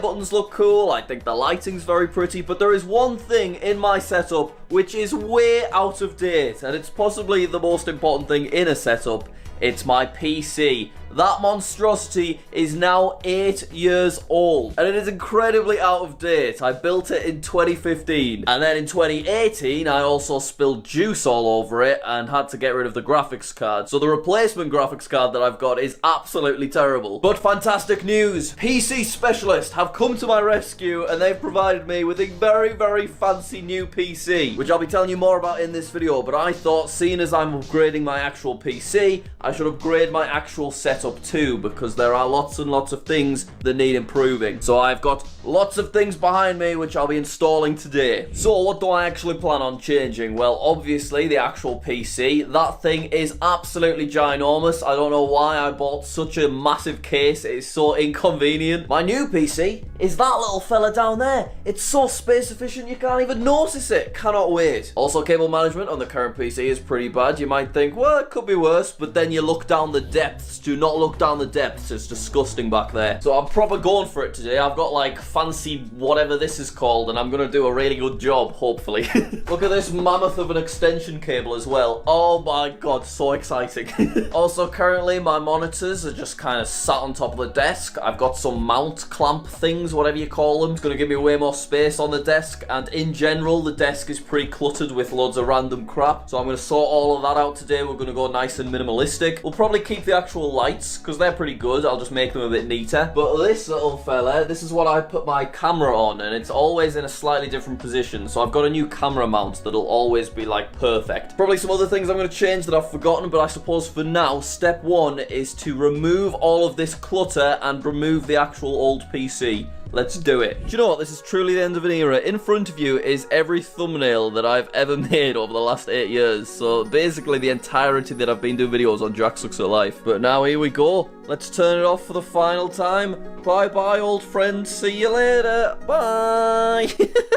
Buttons look cool, I think the lighting's very pretty, but there is one thing in my setup which is way out of date, and it's possibly the most important thing in a setup. It's my PC. That monstrosity is now 8 years old, and it is incredibly out of date. I built it in 2015, and then in 2018, I also spilled juice all over it and had to get rid of the graphics card. So the replacement graphics card that I've got is absolutely terrible. But fantastic news! PC Specialist have come to my rescue, and they've provided me with a very, very fancy new PC, which I'll be telling you more about in this video. But I thought, seeing as I'm upgrading my actual PC, I should upgrade my actual setup too, because there are lots and lots of things that need improving. So I've got lots of things behind me which I'll be installing today. So what do I actually plan on changing? Well, obviously the actual PC. That thing is absolutely ginormous. I don't know why I bought such a massive case. It is so inconvenient. My new PC is that little fella down there. It's so space efficient you can't even notice it. Cannot wait. Also, cable management on the current PC is pretty bad. You might think, well, it could be worse, but then you look down the depths. Do not look down the depths. It's disgusting back there. So I'm proper going for it today. I've got like fancy whatever this is called, and I'm gonna do a really good job, hopefully. Look at this mammoth of an extension cable as well. Oh my god, so exciting. Also, currently my monitors are just kind of sat on top of the desk. I've got some mount clamp things, whatever you call them. It's gonna give me way more space on the desk, and in general the desk is pretty cluttered with loads of random crap. So I'm gonna sort all of that out today. We're gonna go nice and minimalistic. We'll probably keep the actual lights because they're pretty good. I'll just make them a bit neater. But this little fella, this is what I put my camera on, and it's always in a slightly different position. So I've got a new camera mount that'll always be like perfect. Probably some other things I'm going to change that I've forgotten, but I suppose for now, step one is to remove all of this clutter and remove the actual old PC. Let's do it. Do you know what? This is truly the end of an era. In front of you is every thumbnail that I've ever made over the last 8 years. So basically the entirety that I've been doing videos on Jack Sucks at Life. But now here we go. Let's turn it off for the final time. Bye-bye, old friend. See you later. Bye.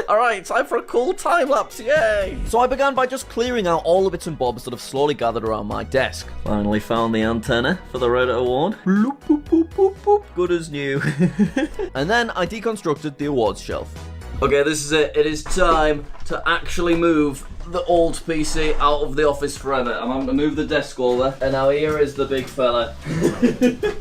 Alright, time for a cool time-lapse. Yay. So I began by just clearing out all the bits and bobs that have slowly gathered around my desk. Finally found the antenna for the Reddit award. Bloop, boop, boop, boop, boop. Good as new. And then I deconstructed the awards shelf. Okay, this is it. It is time to actually move the old PC out of the office forever. I'm going to move the desk over, and now here is the big fella.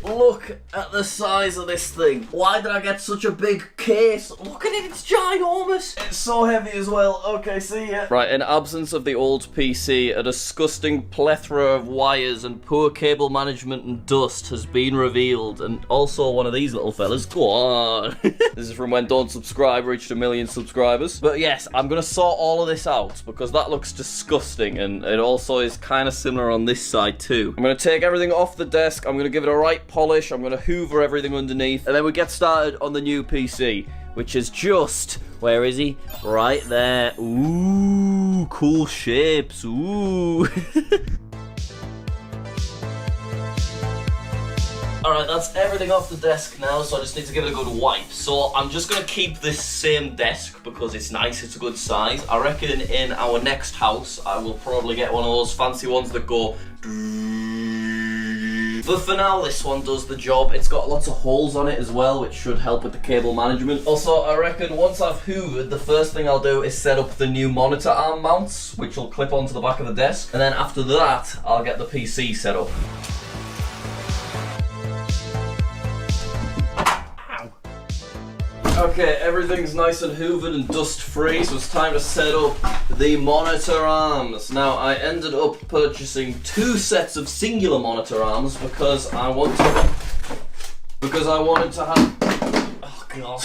Look at the size of this thing. Why did I get such a big case? Look at it, it's ginormous. It's so heavy as well. Okay, see ya. Right, in absence of the old PC, a disgusting plethora of wires and poor cable management and dust has been revealed, and also one of these little fellas. Go on. This is from when Don't Subscribe reached 1 million subscribers. But yes, I'm going to sort all of this out because that looks disgusting, and it also is kind of similar on this side too. I'm going to take everything off the desk, I'm going to give it a right polish, I'm going to hoover everything underneath, and then we get started on the new PC, which is just, where is he? Right there. Ooh, cool shapes, ooh. Alright, that's everything off the desk now, so I just need to give it a good wipe. So I'm just going to keep this same desk because it's nice, it's a good size. I reckon in our next house, I will probably get one of those fancy ones that go... But for now, this one does the job. It's got lots of holes on it as well, which should help with the cable management. Also, I reckon once I've hoovered, the first thing I'll do is set up the new monitor arm mounts, which will clip onto the back of the desk. And then after that, I'll get the PC set up. Okay, everything's nice and hoovered and dust free, so it's time to set up the monitor arms. Now, I ended up purchasing 2 sets of singular monitor arms because I wanted to have... Oh god.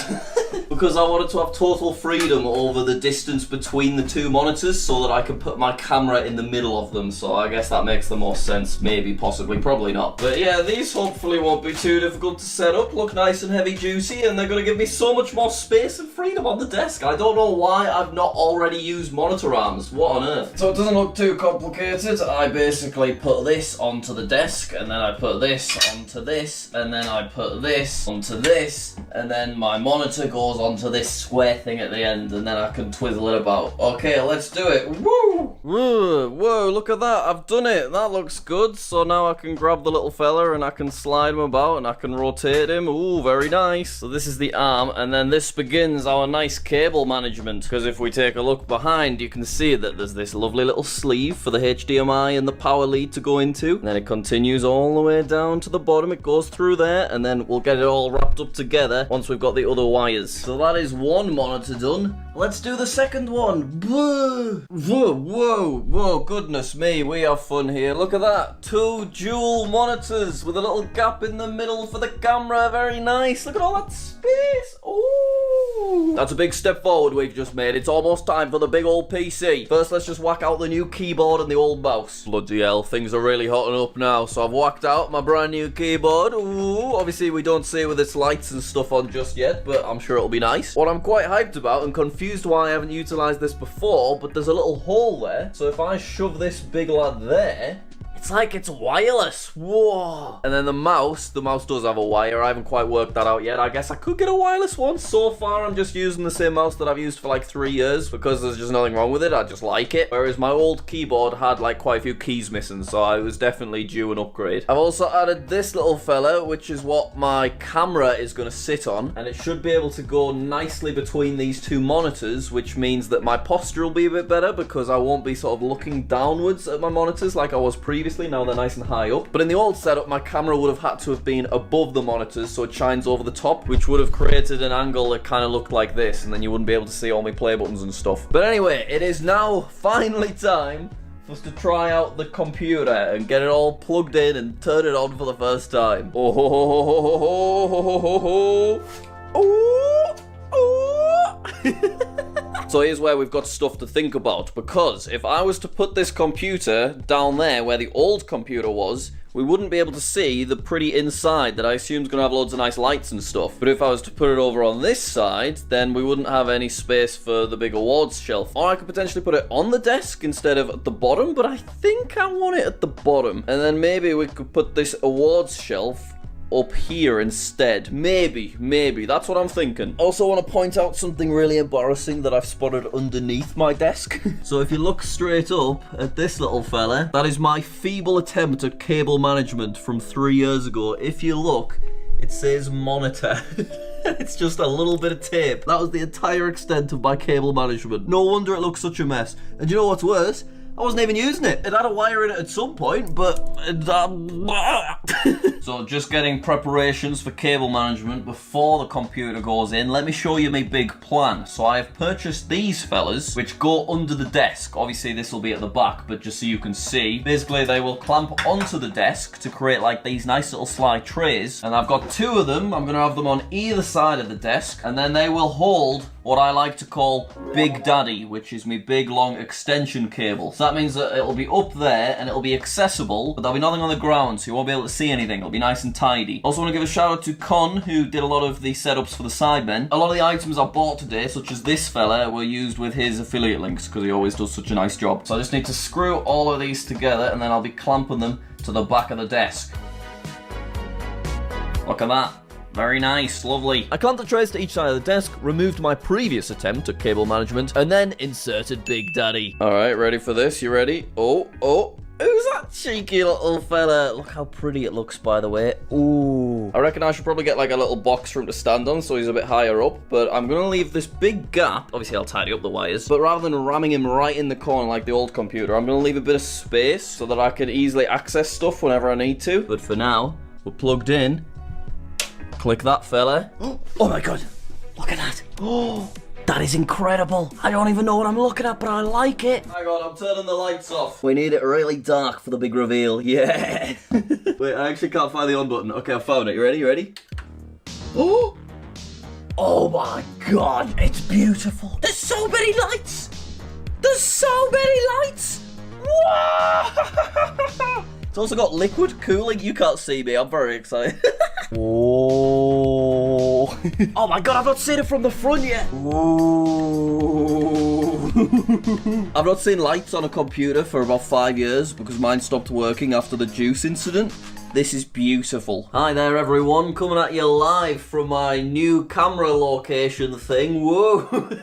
Because I wanted to have total freedom over the distance between the 2 monitors so that I could put my camera in the middle of them. So I guess that makes the most sense. Maybe, possibly, probably not. But yeah, these hopefully won't be too difficult to set up. Look nice and heavy duty, and they're going to give me so much more space and freedom on the desk. I don't know why I've not already used monitor arms. What on earth? So it doesn't look too complicated. I basically put this onto the desk, and then I put this onto this, and then I put this onto this, and then my monitor goes goes onto this square thing at the end, and then I can twizzle it about. Okay, let's do it. Woo! Whoa, look at that. I've done it. That looks good. So now I can grab the little fella and I can slide him about and I can rotate him. Ooh, very nice. So this is the arm, and then this begins our nice cable management. Because if we take a look behind, you can see that there's this lovely little sleeve for the HDMI and the power lead to go into. And then it continues all the way down to the bottom. It goes through there, and then we'll get it all wrapped up together once we've got the other wires. So that is one monitor done. Let's do the second one. Whoa, goodness me, we have fun here. Look at that. 2 dual monitors with a little gap in the middle for the camera. Very nice. Look at all that space. Ooh. That's a big step forward we've just made. It's almost time for the big old PC. First, let's just whack out the new keyboard and the old mouse. Bloody hell, things are really hotting up now. So I've whacked out my brand new keyboard. Ooh, obviously we don't see it with its lights and stuff on just yet, but I'm sure it'll be nice. What I'm quite hyped about and confused why I haven't utilized this before, but there's a little hole there. So if I shove this big lad there, it's like it's wireless. Whoa. And then the mouse does have a wire. I haven't quite worked that out yet. I guess I could get a wireless one. So far, I'm just using the same mouse that I've used for like 3 years because there's just nothing wrong with it. I just like it. Whereas my old keyboard had like quite a few keys missing, so I was definitely due an upgrade. I've also added this little fella, which is what my camera is going to sit on. And it should be able to go nicely between these 2 monitors, which means that my posture will be a bit better because I won't be sort of looking downwards at my monitors like I was previously. Now they're nice and high up. But in the old setup, my camera would have had to have been above the monitors so it shines over the top, which would have created an angle that kind of looked like this, and then you wouldn't be able to see all my play buttons and stuff. But anyway, it is now finally time for us to try out the computer and get it all plugged in and turn it on for the first time. Oh, ho, ho, ho, ho, ho, ho, ho, ho. So here's where we've got stuff to think about, because if I was to put this computer down there where the old computer was, we wouldn't be able to see the pretty inside that I assume is going to have loads of nice lights and stuff. But if I was to put it over on this side, then we wouldn't have any space for the big awards shelf. Or I could potentially put it on the desk instead of at the bottom, but I think I want it at the bottom. And then maybe we could put this awards shelf up here instead. Maybe. That's what I'm thinking. Also want to point out something really embarrassing that I've spotted underneath my desk. So if you look straight up at this little fella, that is my feeble attempt at cable management from 3 years ago. If you look, it says monitor. It's just a little bit of tape. That was the entire extent of my cable management. No wonder it looks such a mess. And you know what's worse? I wasn't even using it. It had a wire in it at some point, but... So just getting preparations for cable management before the computer goes in. Let me show you my big plan. So I have purchased these fellas, which go under the desk. Obviously, this will be at the back, but just so you can see. Basically, they will clamp onto the desk to create like these nice little slide trays. And I've got 2 of them. I'm going to have them on either side of the desk. And then they will hold what I like to call Big Daddy, which is my big long extension cable. So that means that it'll be up there and it'll be accessible, but there'll be nothing on the ground, so you won't be able to see anything. It'll be nice and tidy. Also want to give a shout out to Con, who did a lot of the setups for the Sidemen. A lot of the items I bought today, such as this fella, were used with his affiliate links, because he always does such a nice job. So I just need to screw all of these together, and then I'll be clamping them to the back of the desk. Look at that. Very nice, lovely. I clamped the trays to each side of the desk, removed my previous attempt at cable management, and then inserted Big Daddy. Alright, ready for this? You ready? Oh. Who's that cheeky little fella? Look how pretty it looks, by the way. Ooh. I reckon I should probably get like a little box for him to stand on so he's a bit higher up, but I'm going to leave this big gap. Obviously, I'll tidy up the wires, but rather than ramming him right in the corner like the old computer, I'm going to leave a bit of space so that I can easily access stuff whenever I need to. But for now, we're plugged in. Click that fella. Oh my god, look at that. Oh, that is incredible. I don't even know what I'm looking at, but I like it. Hang on, I'm turning the lights off. We need it really dark for the big reveal. Yeah. Wait, I actually can't find the on button. Okay, I found it. You ready? You ready? Oh my god, it's beautiful. There's so many lights. There's so many lights. Whoa! It's also got liquid cooling. You can't see me. I'm very excited. Whoa. Oh my god, I've not seen it from the front yet. Whoa. I've not seen lights on a computer for about 5 years because mine stopped working after the juice incident. This is beautiful. Hi there everyone, coming at you live from my new camera location thing. Whoa!